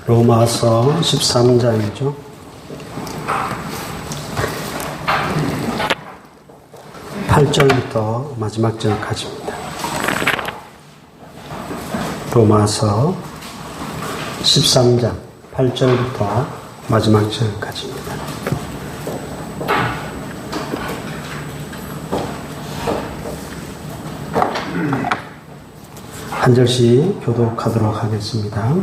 로마서 13장이죠. (8) 절부터 마지막 절까지입니다. 로마서 13장 8절부터 마지막 절까지입니다. 한 절씩 교독하도록 하겠습니다.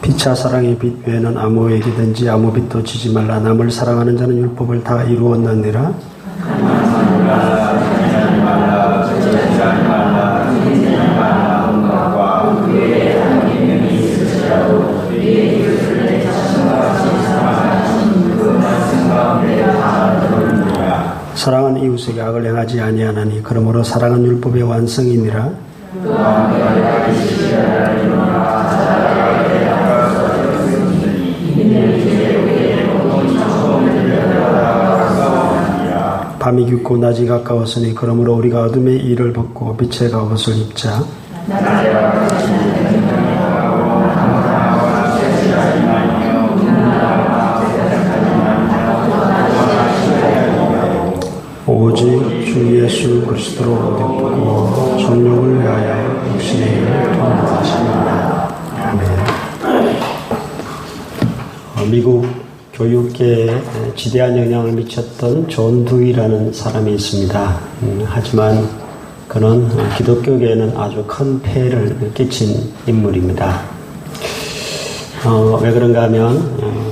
피차 사랑의 빛 외에는 아무에게든지 아무 빛도 지지 말라. 남을 사랑하는 자는 율법을 다 이루었느니라. 사랑은 이웃에게 악을 행하지 아니하나니 그러므로 사랑은 율법의 완성이니라. 밤이 깊고 낮이 가까웠으니 그러므로 우리가 어둠의 일을 벗고 빛의 갑옷을 입자. 오직 주 예수 그리스도로 내쁘고 정욕을 위하여 육신을 통하십니다. 아멘. 미국 교육계에 지대한 영향을 미쳤던 존 두이라는 사람이 있습니다. 하지만 그는 기독교계에는 아주 큰 폐해를 끼친 인물입니다. 왜 그런가 하면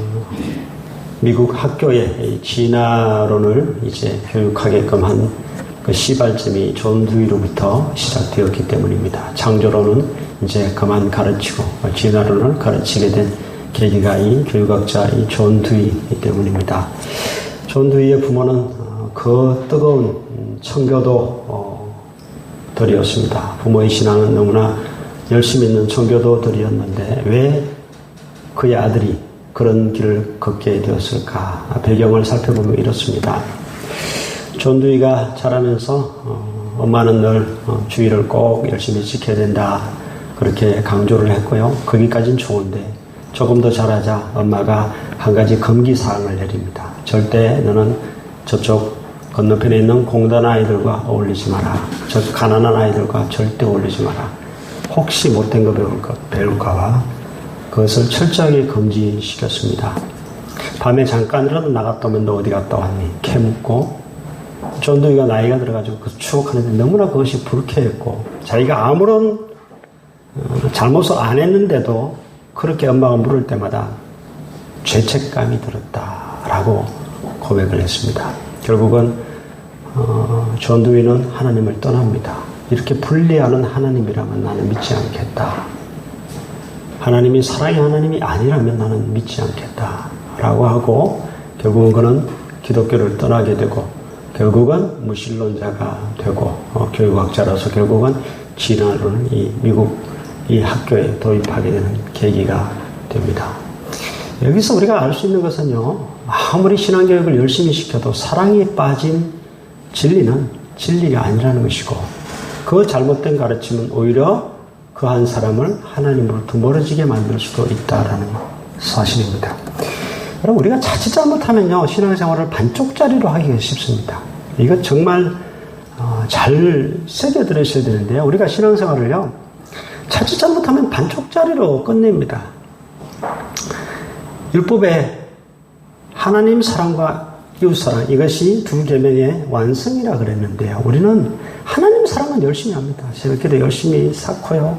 미국 학교의 진화론을 이제 교육하게끔 한 그 시발점이 존 두이로부터 시작되었기 때문입니다. 창조론은 이제 그만 가르치고 진화론을 가르치게 된 계기가 이 교육학자 이 존 두이 때문입니다. 존 두이의 부모는 그 뜨거운 청교도들이었습니다. 부모의 신앙은 너무나 열심히 있는 청교도들이었는데 왜 그의 아들이 그런 길을 걷게 되었을까? 배경을 살펴보면 이렇습니다. 존 두이가 자라면서 엄마는 늘 주의를 꼭 열심히 지켜야 된다 그렇게 강조를 했고요. 거기까지는 좋은데 조금 더 자라자 엄마가 한 가지 금기사항을 내립니다. 절대 너는 저쪽 건너편에 있는 공단 아이들과 어울리지 마라. 저 가난한 아이들과 절대 어울리지 마라. 혹시 못된 거 배울까 봐 그것을 철저하게 금지시켰습니다. 밤에 잠깐이라도 나갔다 오면 너 어디 갔다 왔니? 캐묻고 존 두이가 나이가 들어가지고 그 추억하는데 너무나 그것이 불쾌했고 자기가 아무런 잘못을 안 했는데도 그렇게 엄마가 물을 때마다 죄책감이 들었다라고 고백을 했습니다. 결국은 존 두이는 하나님을 떠납니다. 이렇게 분리하는 하나님이라면 나는 믿지 않겠다. 하나님이 사랑의 하나님이 아니라면 나는 믿지 않겠다라고 하고 결국은 그는 기독교를 떠나게 되고 결국은 무신론자가 되고 교육학자로서 결국은 진화론을 이 미국 이 학교에 도입하게 되는 계기가 됩니다. 여기서 우리가 알 수 있는 것은요, 아무리 신앙교육을 열심히 시켜도 사랑이 빠진 진리는 진리가 아니라는 것이고 그 잘못된 가르침은 오히려 그 한 사람을 하나님으로부터 멀어지게 만들 수도 있다라는 사실입니다. 여러분, 우리가 자칫 잘못하면요, 신앙생활을 반쪽짜리로 하기가 쉽습니다. 이거 정말 잘 새겨 들으셔야 되는데요. 우리가 신앙생활을요, 자칫 잘못하면 반쪽짜리로 끝냅니다. 율법에 하나님 사랑과 이웃 사랑, 이것이 두 계명의 완성이라 그랬는데요. 우리는 하나님 사랑은 열심히 합니다. 새벽기도 열심히 쌓고요.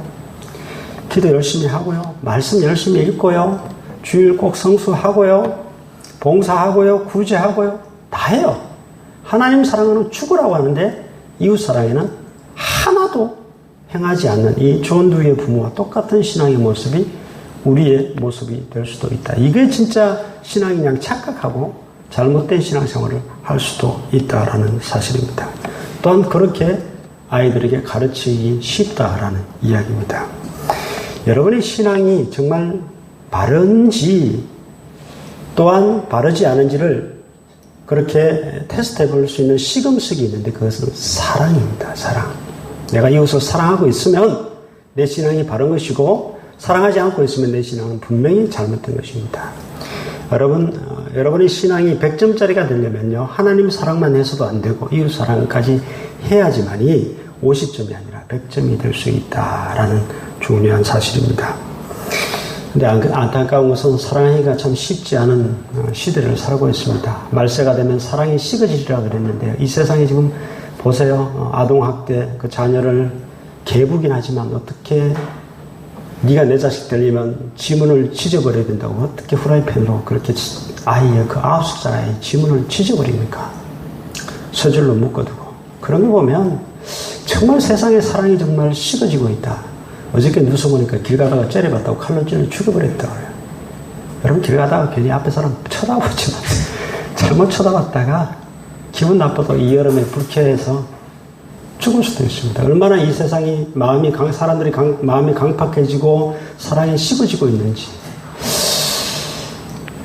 기도 열심히 하고요. 말씀 열심히 읽고요. 주일 꼭 성수하고요. 봉사하고요. 구제하고요. 다 해요. 하나님 사랑은 죽으라고 하는데 이웃 사랑에는 하나도 행하지 않는 이 존 두이의 부모와 똑같은 신앙의 모습이 우리의 모습이 될 수도 있다. 이게 진짜 신앙이냐 착각하고 잘못된 신앙생활을 할 수도 있다라는 사실입니다. 또한 그렇게 아이들에게 가르치기 쉽다라는 이야기입니다. 여러분의 신앙이 정말 바른지 또한 바르지 않은지를 그렇게 테스트해 볼 수 있는 시금석이 있는데 그것은 사랑입니다. 사랑. 내가 이웃을 사랑하고 있으면 내 신앙이 바른 것이고 사랑하지 않고 있으면 내 신앙은 분명히 잘못된 것입니다. 여러분의 신앙이 100점짜리가 되려면요, 하나님 사랑만 해서도 안 되고 이웃 사랑까지 해야지만이 50점이 아니라 100점이 될 수 있다라는 중요한 사실입니다. 근데 안타까운 것은 사랑하기가 참 쉽지 않은 시대를 살고 있습니다. 말세가 되면 사랑이 식어지리라 그랬는데요. 이 세상에 지금 보세요. 아동학대, 그 자녀를 개부긴 하지만 어떻게 네가 내 자식 되려면 지문을 찢어버려야 된다고 어떻게 후라이팬으로 그렇게 아이의 그 9살 아이 지문을 찢어버립니까? 서줄로 묶어두고. 그런 거 보면 정말 세상의 사랑이 정말 식어지고 있다. 어저께 뉴스 보니까 길 가다가 째려봤다고 칼로 찔러 죽여버렸더라고요. 여러분 길 가다가 괜히 앞에 사람 쳐다보지 마세요. 잘못 쳐다봤다가 기분 나빠도 이 여름에 불쾌해서 죽을 수도 있습니다. 얼마나 이 세상이 사람들이 마음이 강팍해지고 사랑이 식어지고 있는지.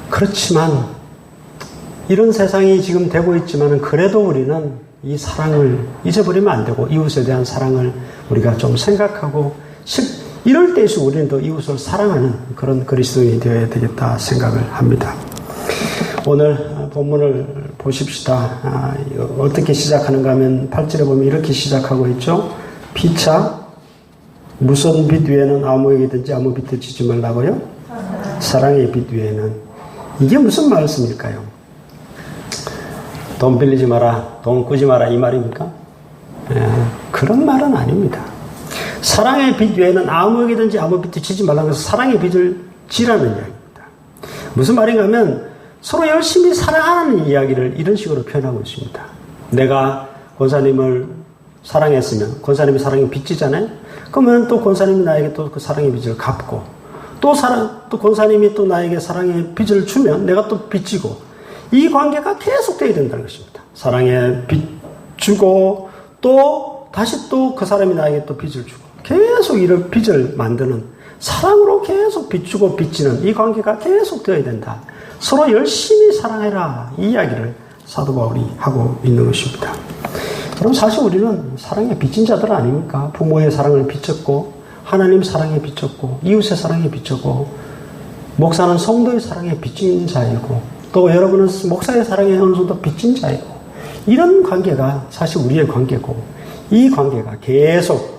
그렇지만 이런 세상이 지금 되고 있지만 그래도 우리는 이 사랑을 잊어버리면 안 되고 이웃에 대한 사랑을 우리가 좀 생각하고 이럴 때일수록 우리는 더 이웃을 사랑하는 그런 그리스도인이 되어야 되겠다 생각을 합니다. 오늘 본문을 보십시다. 어떻게 시작하는가 하면 8절에 보면 이렇게 시작하고 있죠. 피차 무슨 빛 위에는 아무에게든지 아무 빛을 지지 말라고요? 사랑의 빛 위에는. 이게 무슨 말씀일까요? 돈 빌리지 마라, 돈 꾸지 마라 이 말입니까? 그런 말은 아닙니다. 사랑의 빛 외에는 아무에게든지 아무 빛을 지지 말라고 해서 사랑의 빛을 지라는 이야기입니다. 무슨 말인가 하면 서로 열심히 사랑하는 이야기를 이런 식으로 표현하고 있습니다. 내가 권사님을 사랑했으면 권사님이 사랑이 빚지잖아요. 그러면 또 권사님이 나에게 또 그 사랑의 빚을 갚고 또 권사님이 또 나에게 사랑의 빚을 주면 내가 또 빚지고 이 관계가 계속되어야 된다는 것입니다. 사랑의 빚 주고 또 다시 또 그 사람이 나에게 또 빚을 주고 계속 이런 빚을 만드는 사랑으로 계속 빚주고 빚지는 이 관계가 계속 되어야 된다. 서로 열심히 사랑해라. 이 이야기를 사도 바울이 하고 있는 것입니다. 그럼 사실 우리는 사랑에 빚진 자들 아닙니까? 부모의 사랑을 빚졌고 하나님 사랑에 빚졌고 이웃의 사랑에 빚졌고 목사는 성도의 사랑에 빚진 자이고 또 여러분은 목사의 사랑에 어느 정도 빚진 자이고 이런 관계가 사실 우리의 관계고 이 관계가 계속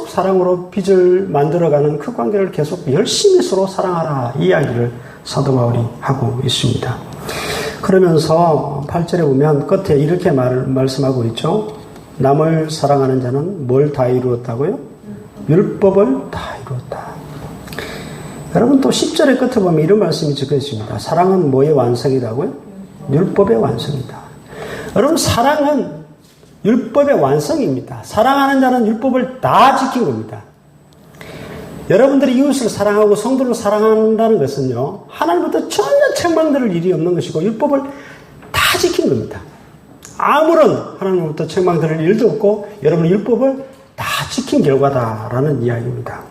사랑으로 빚을 만들어가는 그 관계를 계속 열심히 서로 사랑하라 이 이야기를 사도 바울이 하고 있습니다. 그러면서 8절에 보면 끝에 이렇게 말씀하고 있죠. 남을 사랑하는 자는 뭘 다 이루었다고요? 율법을 다 이루었다. 여러분 또 10절의 끝에 보면 이런 말씀이 적혀 있습니다. 사랑은 뭐의 완성이라고요? 율법의 완성이다. 여러분 사랑은 율법의 완성입니다. 사랑하는 자는 율법을 다 지킨 겁니다. 여러분들이 이웃을 사랑하고 성도를 사랑한다는 것은요, 하나님부터 전혀 책망들을 일이 없는 것이고 율법을 다 지킨 겁니다. 아무런 하나님부터 책망들을 일도 없고 여러분의 율법을 다 지킨 결과다라는 이야기입니다.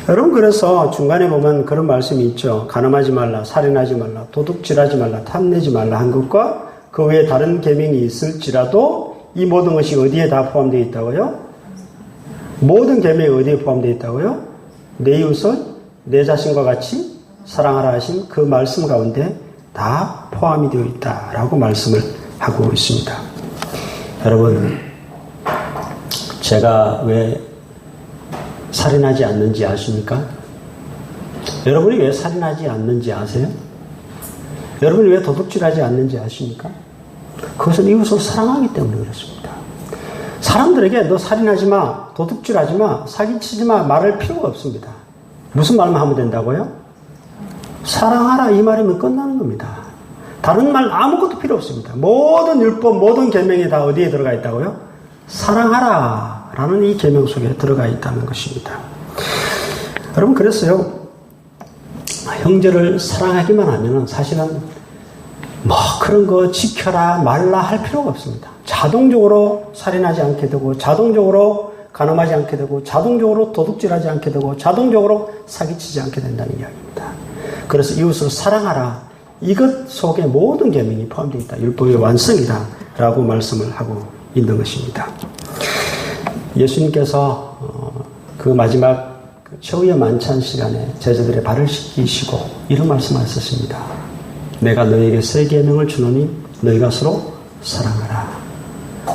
여러분 그래서 중간에 보면 그런 말씀이 있죠. 간음하지 말라, 살인하지 말라, 도둑질하지 말라, 탐내지 말라 한 것과 그 외에 다른 계명이 있을지라도 이 모든 것이 어디에 다 포함되어 있다고요? 모든 계명이 어디에 포함되어 있다고요? 내 이웃을 내 자신과 같이 사랑하라 하신 그 말씀 가운데 다 포함이 되어 있다라고 말씀을 하고 있습니다. 여러분 제가 왜 살인하지 않는지 아십니까? 여러분이 왜 살인하지 않는지 아세요? 여러분이 왜 도둑질하지 않는지 아십니까? 그것은 이웃을 사랑하기 때문에 그렇습니다. 사람들에게 너 살인하지 마, 도둑질하지 마, 사기치지 마 말할 필요가 없습니다. 무슨 말만 하면 된다고요? 사랑하라 이 말이면 끝나는 겁니다. 다른 말 아무것도 필요 없습니다. 모든 율법, 모든 계명이 다 어디에 들어가 있다고요? 사랑하라 라는 이 계명 속에 들어가 있다는 것입니다. 여러분 그랬어요. 형제를 사랑하기만 하면 사실은 뭐 그런 거 지켜라 말라 할 필요가 없습니다. 자동적으로 살인하지 않게 되고 자동적으로 간음하지 않게 되고 자동적으로 도둑질하지 않게 되고 자동적으로 사기치지 않게 된다는 이야기입니다. 그래서 이웃을 사랑하라 이것 속에 모든 계명이 포함되어 있다. 율법의 완성이다 라고 말씀을 하고 있는 것입니다. 예수님께서 그 마지막 그 최후의 만찬 시간에 제자들의 발을 씻기시고 이런 말씀하셨습니다. 내가 너에게 새 계명을 주노니 너희가 서로 사랑하라.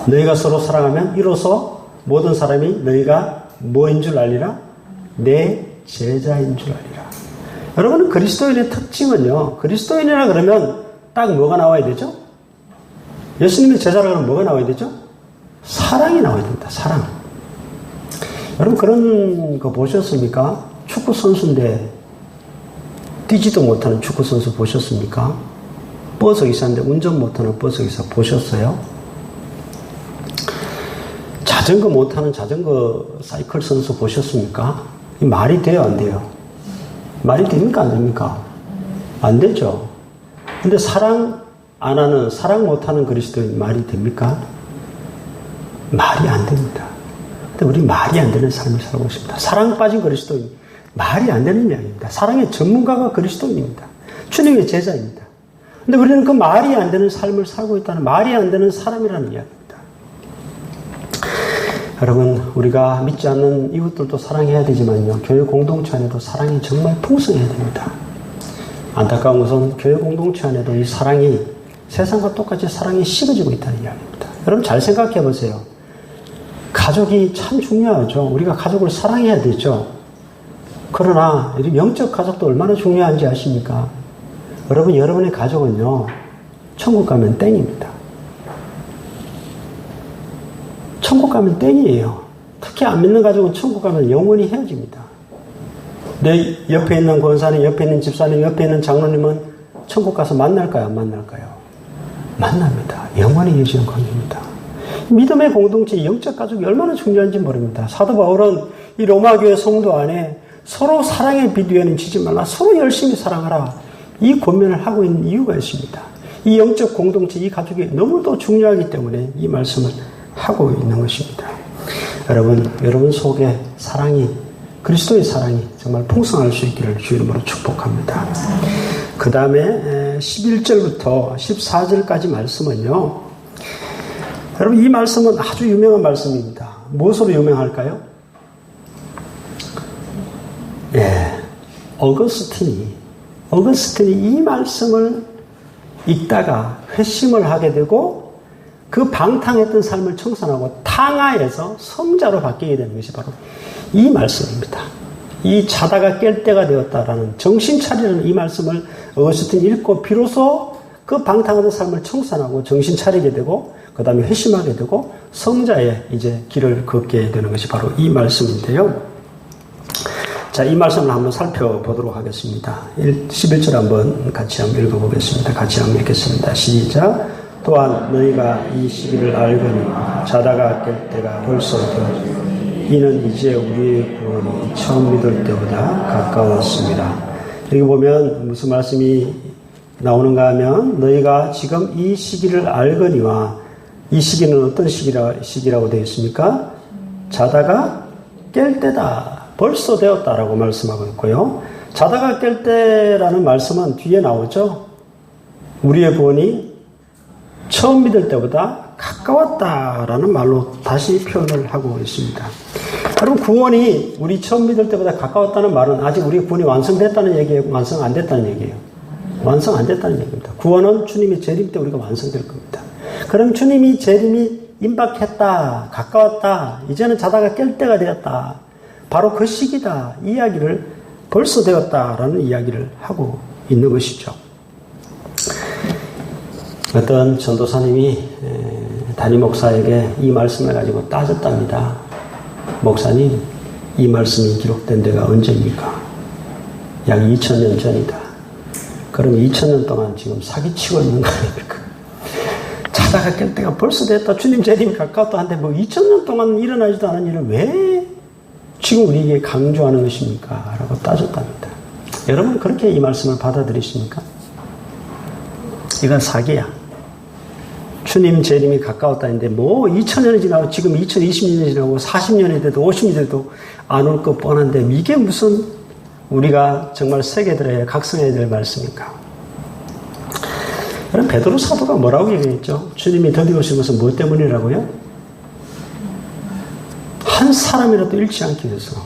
너희가 서로 사랑하면 이로써 모든 사람이 너희가 뭐인 줄 알리라? 내 제자인 줄 알리라. 여러분, 그리스도인의 특징은요, 그리스도인이라 그러면 딱 뭐가 나와야 되죠? 예수님의 제자라 그러면 뭐가 나와야 되죠? 사랑이 나와야 됩니다. 사랑. 여러분, 그런 거 보셨습니까? 축구 선수인데 뛰지도 못하는 축구 선수 보셨습니까? 버스 기사인데 운전 못하는 버스 기사 보셨어요? 자전거 못하는 자전거 사이클 선수 보셨습니까? 이 말이 돼요, 안 돼요? 말이 됩니까, 안 됩니까? 안 되죠. 근데 사랑 안 하는, 사랑 못하는 그리스도인 말이 됩니까? 말이 안 됩니다. 근데 우리 말이 안 되는 삶을 살고 있습니다. 사랑 빠진 그리스도인, 말이 안 되는 이야기입니다. 사랑의 전문가가 그리스도인입니다. 주님의 제자입니다. 근데 우리는 그 말이 안 되는 삶을 살고 있다는, 말이 안 되는 사람이라는 이야기입니다. 여러분, 우리가 믿지 않는 이웃들도 사랑해야 되지만요, 교회 공동체 안에도 사랑이 정말 풍성해야 됩니다. 안타까운 것은 교회 공동체 안에도 이 사랑이 세상과 똑같이 사랑이 식어지고 있다는 이야기입니다. 여러분, 잘 생각해 보세요. 가족이 참 중요하죠. 우리가 가족을 사랑해야 되죠. 그러나 영적 가족도 얼마나 중요한지 아십니까? 여러분, 여러분의 가족은요, 천국 가면 땡입니다. 천국 가면 땡이에요. 특히 안 믿는 가족은 천국 가면 영원히 헤어집니다. 내 옆에 있는 권사님, 옆에 있는 집사님, 옆에 있는 장로님은 천국 가서 만날까요? 안 만날까요? 만납니다. 영원히 이어지는 관계입니다. 믿음의 공동체, 영적 가족이 얼마나 중요한지 모릅니다. 사도 바울은 이 로마교회 성도 안에 서로 사랑의 빛 위에는 지지 말라, 서로 열심히 사랑하라, 이 권면을 하고 있는 이유가 있습니다. 이 영적 공동체, 이 가족이 너무도 중요하기 때문에 이 말씀을 하고 있는 것입니다. 여러분 속에 사랑이, 그리스도의 사랑이 정말 풍성할 수 있기를 주 이름으로 축복합니다. 그 다음에 11절부터 14절까지 말씀은요, 여러분, 이 말씀은 아주 유명한 말씀입니다. 무엇으로 유명할까요? 어거스틴이 이 말씀을 읽다가 회심을 하게 되고 그 방탕했던 삶을 청산하고 탕하에서 성자로 바뀌게 되는 것이 바로 이 말씀입니다. 이 자다가 깰 때가 되었다라는, 정신 차리는 이 말씀을 어거스틴이 읽고 비로소 그 방탕하던 삶을 청산하고 정신 차리게 되고 그 다음에 회심하게 되고 성자의 이제 길을 걷게 되는 것이 바로 이 말씀인데요. 자, 이 말씀을 한번 살펴보도록 하겠습니다. 11절 한번 같이 한번 읽어보겠습니다. 같이 한번 읽겠습니다. 시작. 또한 너희가 이 시기를 알거니 자다가 깰 때가 벌써 되었으니 이는 이제 우리의 구원이 처음 믿을 때보다 가까웠습니다. 여기 보면 무슨 말씀이 나오는가 하면, 너희가 지금 이 시기를 알거니와, 이 시기는 어떤 시기라고 되어 있습니까? 자다가 깰 때다, 벌써 되었다라고 말씀하고 있고요. 자다가 깰 때라는 말씀은 뒤에 나오죠. 우리의 구원이 처음 믿을 때보다 가까웠다라는 말로 다시 표현을 하고 있습니다. 여러분, 구원이 우리 처음 믿을 때보다 가까웠다는 말은 아직 우리 구원이 완성됐다는 얘기예요? 완성 안 됐다는 얘기예요? 완성 안 됐다는 얘기입니다. 구원은 주님이 재림 때 우리가 완성될 겁니다. 그럼 주님이 재림이 임박했다, 가까웠다, 이제는 자다가 깰 때가 되었다, 바로 그 시기다, 이 이야기를 벌써 되었다라는 이야기를 하고 있는 것이죠. 어떤 전도사님이 담임 목사에게 이 말씀을 가지고 따졌답니다. 목사님, 이 말씀이 기록된 데가 언제입니까? 약 2000년 전이다. 그럼 2000년 동안 지금 사기치고 있는 거 아닙니까? 자다가 깰 때가 벌써 됐다, 주님 재림이 가까웠다 한데 뭐 2000년 동안 일어나지도 않은 일을 왜 지금 우리에게 강조하는 것입니까? 라고 따졌답니다. 여러분, 그렇게 이 말씀을 받아들이십니까? 이건 사기야. 주님 재림이 가까웠다는데 뭐 2000년이 지나고 지금 2020년이 지나고 40년이 돼도 50년이 돼도 안 올 것 뻔한데 이게 무슨 우리가 정말 새겨들어야 각성해야 될 말씀인가? 그럼 베드로 사도가 뭐라고 얘기했죠? 주님이 드디어 오신 것은 무엇 때문이라고요? 한 사람이라도 잃지 않기 위해서,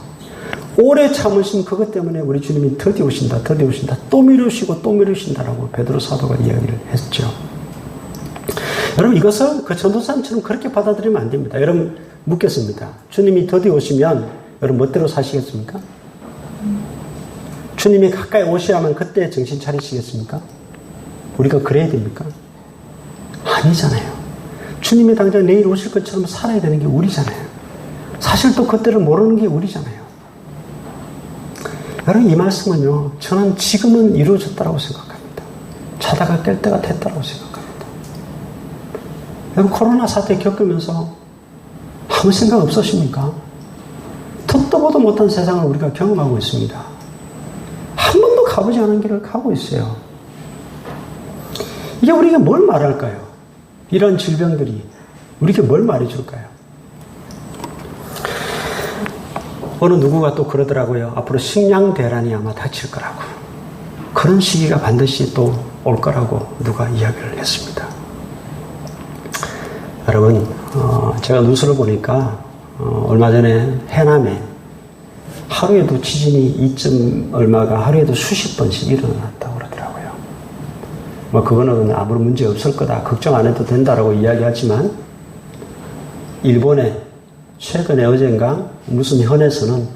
오래 참으신 그것 때문에 우리 주님이 드디어 오신다, 드디어 오신다, 또 미루시고 또 미루신다라고 베드로 사도가 이야기를 했죠. 여러분, 이것을 그 전도사님처럼 그렇게 받아들이면 안 됩니다. 여러분, 묻겠습니다. 주님이 드디어 오시면 여러분 멋대로 사시겠습니까? 주님이 가까이 오셔야만 그때 정신 차리시겠습니까? 우리가 그래야 됩니까? 아니잖아요. 주님이 당장 내일 오실 것처럼 살아야 되는 게 우리잖아요. 사실 또 그때를 모르는 게 우리잖아요. 여러분, 이 말씀은요, 저는 지금은 이루어졌다고 생각합니다. 자다가 깰 때가 됐다고 생각합니다. 여러분, 코로나 사태 겪으면서 아무 생각 없으십니까? 듣도 보도 못한 세상을 우리가 경험하고 있습니다. 한 번도 가보지 않은 길을 가고 있어요. 이게 우리에게 뭘 말할까요? 이런 질병들이 우리에게 뭘 말해줄까요? 어느 누구가 또 그러더라고요. 앞으로 식량 대란이 아마 닥칠 거라고. 그런 시기가 반드시 또 올 거라고 누가 이야기를 했습니다. 여러분, 제가 뉴스를 보니까 얼마 전에 해남에 하루에도 지진이 2점 얼마가 하루에도 수십 번씩 일어났다고 그러더라고요. 뭐 그거는 아무런 문제 없을 거다, 걱정 안 해도 된다라고 이야기하지만, 일본에 최근에 어젠가 무슨 현에서는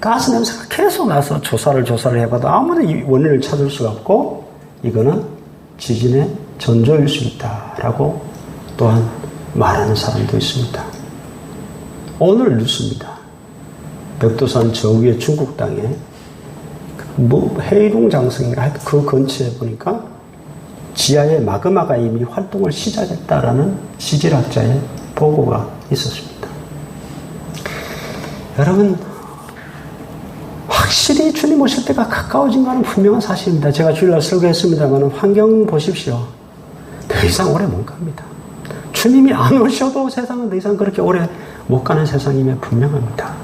가스 냄새가 계속 나서 조사를 해봐도 아무도 이 원인을 찾을 수가 없고, 이거는 지진의 전조일 수 있다라고 또한 말하는 사람도 있습니다. 오늘 뉴스입니다. 백두산 저 위에 중국 땅에 해이룽 장성인가 그 근처에 보니까 지하에 마그마가 이미 활동을 시작했다라는 지질학자의 보고가 있었습니다. 여러분, 확실히 주님 오실 때가 가까워진 것은 분명한 사실입니다. 제가 주일날 설교했습니다만 환경 보십시오. 더 이상 오래 못 갑니다. 주님이 안 오셔도 세상은 더 이상 그렇게 오래 못 가는 세상임에 분명합니다.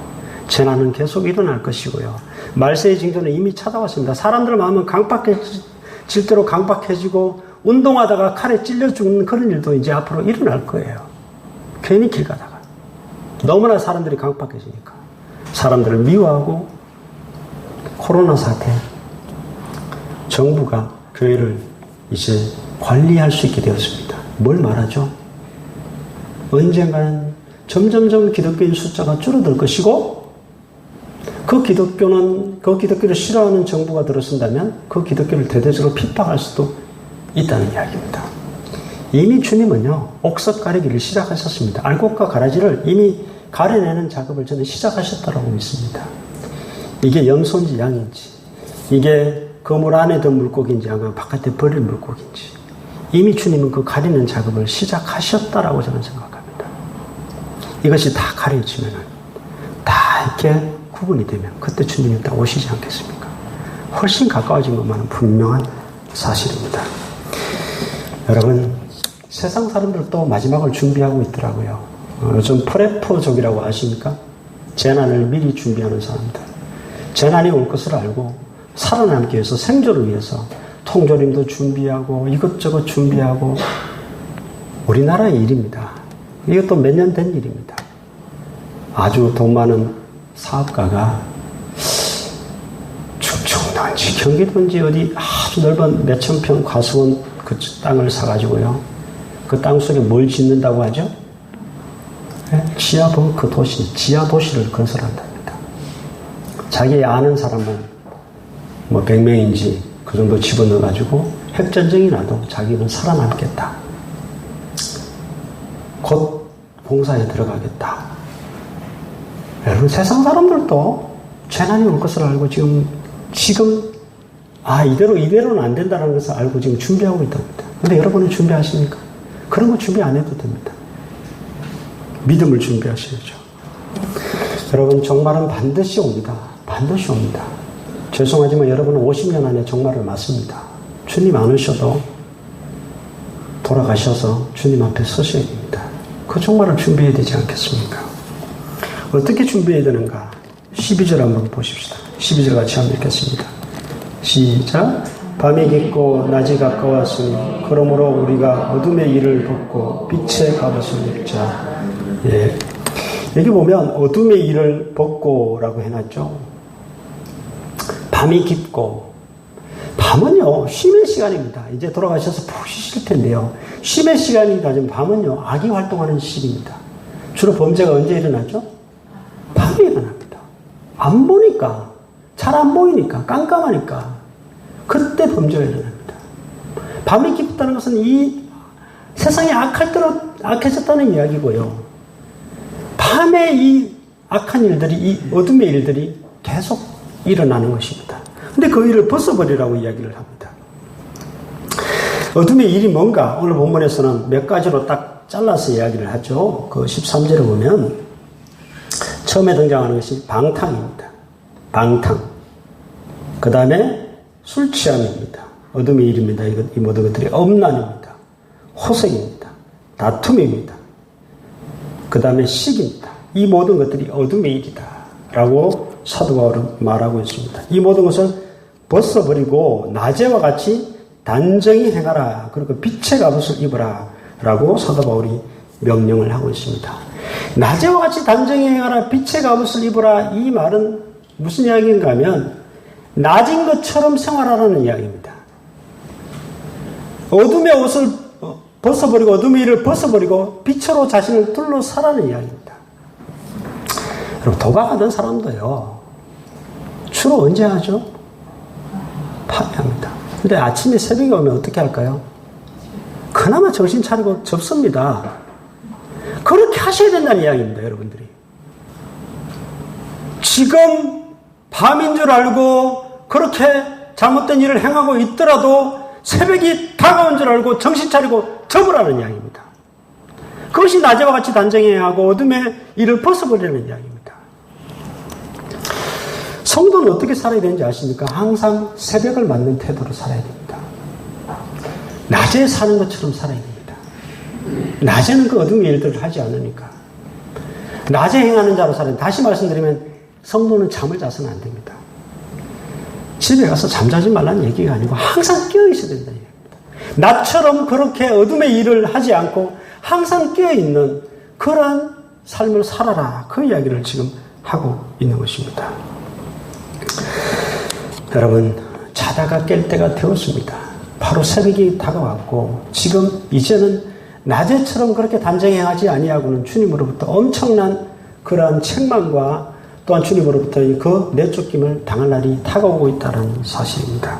재난은 계속 일어날 것이고요. 말세의 징조는 이미 찾아왔습니다. 사람들 마음은 강박해질 대로 강박해지고 운동하다가 칼에 찔려 죽는 그런 일도 이제 앞으로 일어날 거예요. 괜히 길 가다가. 너무나 사람들이 강박해지니까. 사람들을 미워하고 코로나 사태, 정부가 교회를 이제 관리할 수 있게 되었습니다. 뭘 말하죠? 언젠가는 점점점 기독교인 숫자가 줄어들 것이고, 그 기독교를 싫어하는 정부가 들어선다면 그 기독교를 대대적으로 핍박할 수도 있다는 이야기입니다. 이미 주님은요, 옥석 가리기를 시작하셨습니다. 알곡과 가라지를 이미 가려내는 작업을 저는 시작하셨다고 믿습니다. 이게 염소인지 양인지, 이게 그물 안에 든 물고기인지 아니면 바깥에 버릴 물고기인지, 이미 주님은 그 가리는 작업을 시작하셨다라고 저는 생각합니다. 이것이 다 가려지면은, 다 이렇게 구분이 되면 그때 주님이 딱 오시지 않겠습니까? 훨씬 가까워진 것만은 분명한 사실입니다. 여러분, 세상 사람들도 마지막을 준비하고 있더라고요. 요즘 프레퍼족이라고 아십니까? 재난을 미리 준비하는 사람들. 재난이 올 것을 알고 살아남기 위해서, 생존을 위해서 통조림도 준비하고 이것저것 준비하고, 우리나라의 일입니다. 이것도 몇 년 된 일입니다. 아주 돈 많은 사업가가 충청도인지 경기도인지 어디 아주 넓은 몇천 평 과수원 그 땅을 사가지고요, 그 땅 속에 뭘 짓는다고 하죠? 지하 도시를 건설한답니다. 자기 아는 사람은 뭐 100명인지 그 정도 집어넣어가지고 핵전쟁이 나도 자기는 살아남겠다. 곧 공사에 들어가겠다. 여러분, 세상 사람들도 재난이 올 것을 알고 지금 이대로는 안 된다는 것을 알고 지금 준비하고 있답니다. 근데 여러분은 준비하십니까? 그런 거 준비 안 해도 됩니다. 믿음을 준비하셔야죠. 여러분, 종말은 반드시 옵니다. 반드시 옵니다. 죄송하지만 여러분은 50년 안에 종말을 맞습니다. 주님 안 오셔도 돌아가셔서 주님 앞에 서셔야 됩니다. 그 종말을 준비해야 되지 않겠습니까? 어떻게 준비해야 되는가? 12절 한번 보십시다. 12절 같이 한번 읽겠습니다. 시작. 밤이 깊고 낮이 가까웠으니 그러므로 우리가 어둠의 일을 벗고 빛의 갑옷을 입자. 예. 여기 보면 어둠의 일을 벗고라고 해놨죠. 밤이 깊고, 밤은요, 쉼의 시간입니다. 이제 돌아가셔서 푹 쉬실 텐데요. 쉼의 시간이다. 지금 밤은요, 악이 활동하는 시기입니다. 주로 범죄가 언제 일어나죠? 밤에 일어납니다. 안 보니까, 잘 안 보이니까, 깜깜하니까, 그때 범죄가 일어납니다. 밤이 깊다는 것은 이 세상이 악해졌다는 이야기고요. 밤에 이 악한 일들이, 이 어둠의 일들이 계속 일어나는 것입니다. 근데 그 일을 벗어버리라고 이야기를 합니다. 어둠의 일이 뭔가 오늘 본문에서는 몇 가지로 딱 잘라서 이야기를 하죠. 그 13절에 보면 처음에 등장하는 것이 방탕입니다. 방탕. 그 다음에 술 취함입니다. 어둠의 일입니다. 이 모든 것들이 엄란입니다. 호색입니다. 다툼입니다. 그 다음에 시기입니다. 이 모든 것들이 어둠의 일이다 라고 사도 바울은 말하고 있습니다. 이 모든 것을 벗어버리고 낮에와 같이 단정히 행하라. 그리고 빛의 갑옷을 입어라 라고 사도 바울이 명령을 하고 있습니다. 낮에와 같이 단정히 행하라, 빛의 갑옷을 입어라. 이 말은 무슨 이야기인가 하면 낮인 것처럼 생활하라는 이야기입니다. 어둠의 옷을 벗어버리고 어둠의 일을 벗어버리고 빛으로 자신을 둘러싸라는 이야기입니다. 여러분, 도박하던 사람도요, 주로 언제 하죠? 밤에 합니다. 근데 아침에 새벽에 오면 어떻게 할까요? 그나마 정신 차리고 접습니다. 그렇게 하셔야 된다는 이야기입니다, 여러분들이. 지금 밤인 줄 알고 그렇게 잘못된 일을 행하고 있더라도 새벽이 다가온 줄 알고 정신 차리고 접으라는 이야기입니다. 그것이 낮에와 같이 단정히 하고 어둠의 일을 벗어버리는 이야기입니다. 성도는 어떻게 살아야 되는지 아십니까? 항상 새벽을 맞는 태도로 살아야 됩니다. 낮에 사는 것처럼 살아야 됩니다. 낮에는 그 어둠의 일들을 하지 않으니까. 낮에 행하는 자로 살아야 됩니다. 다시 말씀드리면 성도는 잠을 자서는 안 됩니다. 집에 가서 잠자지 말라는 얘기가 아니고 항상 깨어있어야 된다는 얘기입니다. 나처럼 그렇게 어둠의 일을 하지 않고 항상 깨어있는 그러한 삶을 살아라. 그 이야기를 지금 하고 있는 것입니다. 여러분, 자다가 깰 때가 되었습니다. 바로 새벽이 다가왔고 지금 이제는 낮에처럼 그렇게 단정히 행하지 아니하고는 주님으로부터 엄청난 그러한 책망과 또한 주님으로부터 그 내쫓김을 당할 날이 다가오고 있다는 사실입니다.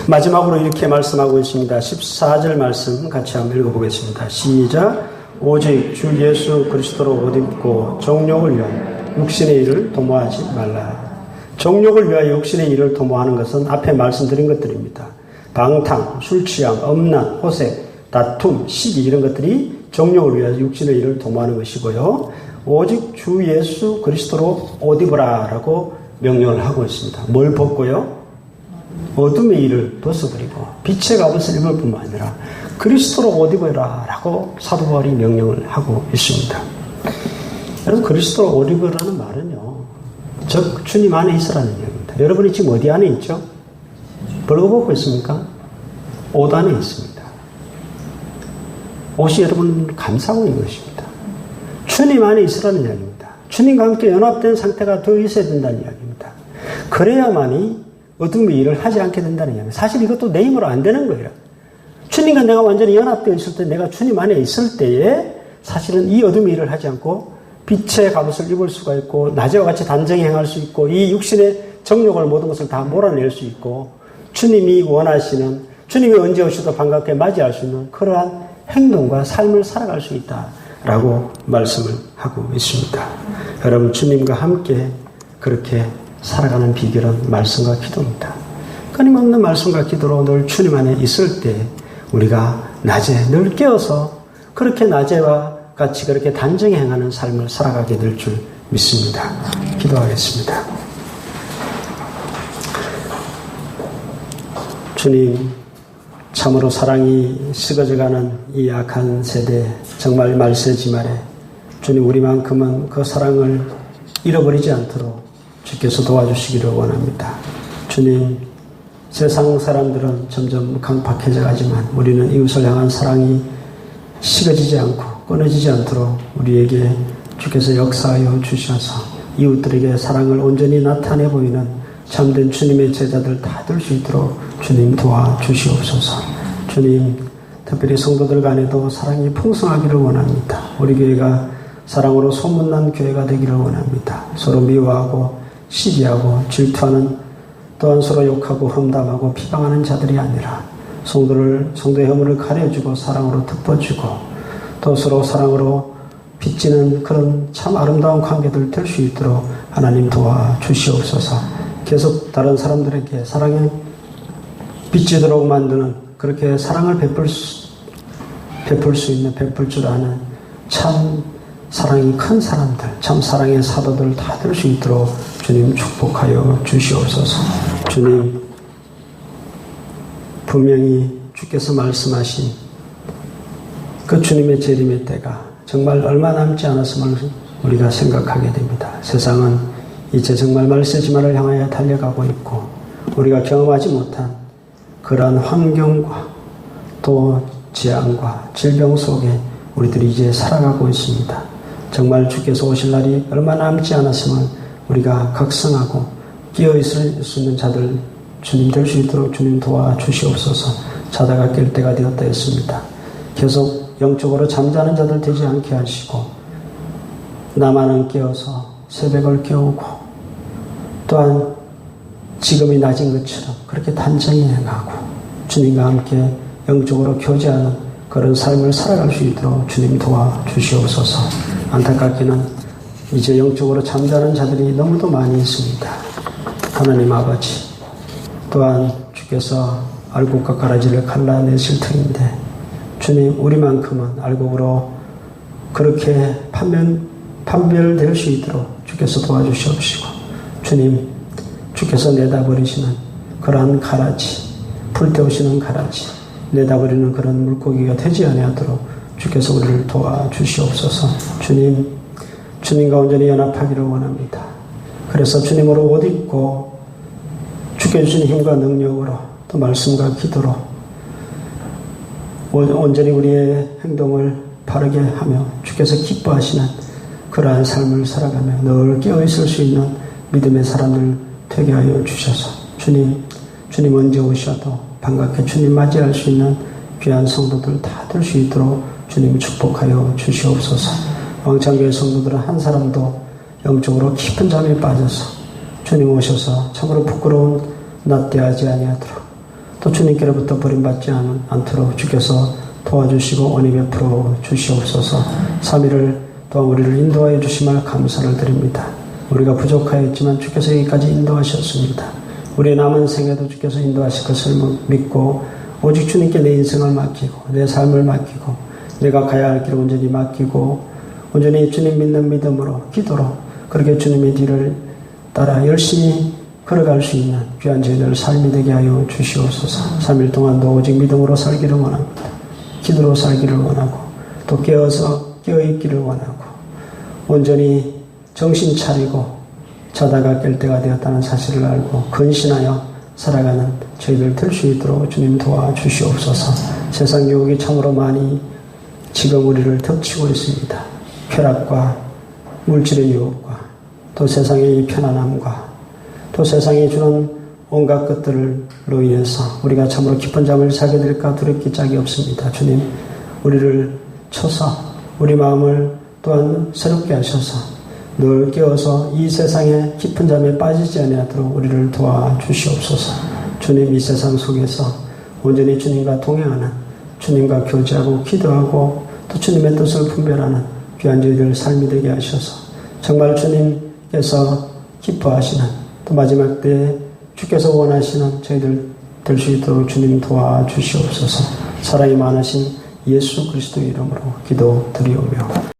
마지막으로 이렇게 말씀하고 있습니다. 14절 말씀 같이 한번 읽어보겠습니다. 시작. 오직 주 예수 그리스도로 옷 입고 정욕을 위하여 육신의 일을 도모하지 말라. 정욕을 위하여 육신의 일을 도모하는 것은 앞에 말씀드린 것들입니다. 방탕, 술취함, 엄란, 호색, 다툼, 시기 이런 것들이 정욕을 위하여 육신의 일을 도모하는 것이고요. 오직 주 예수 그리스도로 옷 입으라 라고 명령을 하고 있습니다. 뭘 벗고요? 어둠의 일을 벗어버리고 빛의 갑옷을 입을 뿐만 아니라 그리스도로 옷 입으라 라고 사도 바울이 명령을 하고 있습니다. 여러분, 그리스도로 옷 입으라는 말은요, 즉 주님 안에 있으라는 이야기입니다. 여러분이 지금 어디 안에 있죠? 벌거벗고 있습니까? 옷 안에 있습니다. 옷이 여러분 감싸고 있는 것입니다. 주님 안에 있으라는 이야기입니다. 주님과 함께 연합된 상태가 더 있어야 된다는 이야기입니다. 그래야만이 어둠의 일을 하지 않게 된다는 이야기입니다. 사실 이것도 내 힘으로 안 되는 거예요. 주님과 내가 완전히 연합되어 있을 때, 내가 주님 안에 있을 때에 사실은 이 어둠의 일을 하지 않고 빛의 갑옷을 입을 수가 있고 낮에와 같이 단정히 행할 수 있고 이 육신의 정욕을 모든 것을 다 몰아낼 수 있고 주님이 원하시는, 주님이 언제 오셔도 반갑게 맞이할 수 있는 그러한 행동과 삶을 살아갈 수 있다라고 말씀을 하고 있습니다. 여러분, 주님과 함께 그렇게 살아가는 비결은 말씀과 기도입니다. 끊임없는 말씀과 기도로 늘 주님 안에 있을 때 우리가 낮에 늘 깨어서 그렇게 낮에와 같이 그렇게 단정히 행하는 삶을 살아가게 될 줄 믿습니다. 기도하겠습니다. 주님, 참으로 사랑이 식어져가는 이 악한 세대, 정말 말세지 말에 주님, 우리만큼은 그 사랑을 잃어버리지 않도록 주께서 도와주시기를 원합니다. 주님, 세상 사람들은 점점 강팍해져 가지만 우리는 이웃을 향한 사랑이 식어지지 않고 끊어지지 않도록 우리에게 주께서 역사하여 주셔서 이웃들에게 사랑을 온전히 나타내 보이는 참된 주님의 제자들 다 될 수 있도록 주님 도와주시옵소서. 주님, 특별히 성도들 간에도 사랑이 풍성하기를 원합니다. 우리 교회가 사랑으로 소문난 교회가 되기를 원합니다. 서로 미워하고 시기하고 질투하는, 또한 서로 욕하고 험담하고 비방하는 자들이 아니라 성도의 허물을 가려주고 사랑으로 덮어주고 또 서로 사랑으로 빚지는 그런 참 아름다운 관계들 될 수 있도록 하나님 도와주시옵소서. 계속 다른 사람들에게 사랑에 빚지도록 만드는, 그렇게 사랑을 베풀 줄 아는 참 사랑이 큰 사람들, 참 사랑의 사도들 다 될 수 있도록 주님 축복하여 주시옵소서. 주님, 분명히 주께서 말씀하신 그 주님의 재림의 때가 정말 얼마 남지 않았음을 우리가 생각하게 됩니다. 세상은 이제 정말 말세지만을 향하여 달려가고 있고 우리가 경험하지 못한 그러한 환경과 또 재앙과 질병 속에 우리들이 이제 살아가고 있습니다. 정말 주께서 오실 날이 얼마 남지 않았음을 우리가 각성하고 끼어있을 수 있는 자들 주님 될 수 있도록 주님 도와주시옵소서. 자다가 깰 때가 되었다 했습니다. 계속 영적으로 잠자는 자들 되지 않게 하시고 나만은 깨어서 새벽을 깨우고 또한 지금이 낮은 것처럼 그렇게 단정히 행하고 주님과 함께 영적으로 교제하는 그런 삶을 살아갈 수 있도록 주님 도와주시옵소서. 안타깝게는 이제 영적으로 잠자는 자들이 너무도 많이 있습니다. 하나님 아버지, 또한 주께서 알곡과 가라지를 갈라내실 터인데 주님, 우리만큼은 알곡으로 그렇게 판별될 수 있도록 주께서 도와주시옵시고 주님, 주께서 내다버리시는 그러한 가라지, 불태우시는 가라지, 내다버리는 그런 물고기가 되지 아니하도록 주께서 우리를 도와주시옵소서. 주님과 온전히 연합하기를 원합니다. 그래서 주님으로 옷 입고 주께 주신 힘과 능력으로 또 말씀과 기도로 온전히 우리의 행동을 바르게 하며 주께서 기뻐하시는 그러한 삶을 살아가며 늘 깨어있을 수 있는 믿음의 사람들 되게 하여 주셔서 주님 언제 오셔도 반갑게 주님 맞이할 수 있는 귀한 성도들 다 될 수 있도록 주님 축복하여 주시옵소서. 왕창교회 성도들은 한 사람도 영적으로 깊은 잠에 빠져서 주님 오셔서 참으로 부끄러운 낫대하지 아니하도록 또 주님께로부터 버림받지 않도록 주께서 도와주시고 은혜 베풀어 주시옵소서. 3일을 또한 우리를 인도하여 주심을 감사를 드립니다. 우리가 부족하였지만 주께서 여기까지 인도하셨습니다. 우리의 남은 생에도 주께서 인도하실 것을 믿고 오직 주님께 내 인생을 맡기고 내 삶을 맡기고 내가 가야 할 길을 온전히 맡기고 온전히 주님 믿는 믿음으로 기도로 그렇게 주님의 뒤를 따라 열심히 걸어갈 수 있는 귀한 저희들 삶이 되게 하여 주시옵소서. 3일 동안도 오직 믿음으로 살기를 원합니다. 기도로 살기를 원하고 또 깨어있기를 원하고 온전히 정신 차리고 자다가 깰 때가 되었다는 사실을 알고 근신하여 살아가는 저희들 될 수 있도록 주님 도와주시옵소서. 세상 유혹이 참으로 많이 지금 우리를 덮치고 있습니다. 쾌락과 물질의 유혹과 또 세상의 이 편안함과 또 세상이 주는 온갖 것들로 인해서 우리가 참으로 깊은 잠을 자게 될까 두렵기 짝이 없습니다. 주님, 우리를 쳐서 우리 마음을 또한 새롭게 하셔서 늘 깨워서 이 세상의 깊은 잠에 빠지지 아니하도록 우리를 도와주시옵소서. 주님, 이 세상 속에서 온전히 주님과 동행하는, 주님과 교제하고 기도하고 또 주님의 뜻을 분별하는 귀한 저희들 삶이 되게 하셔서 정말 주님께서 기뻐하시는 또 마지막 때에 주께서 원하시는 저희들 될 수 있도록 주님 도와주시옵소서. 사랑이 많으신 예수 그리스도의 이름으로 기도드리오며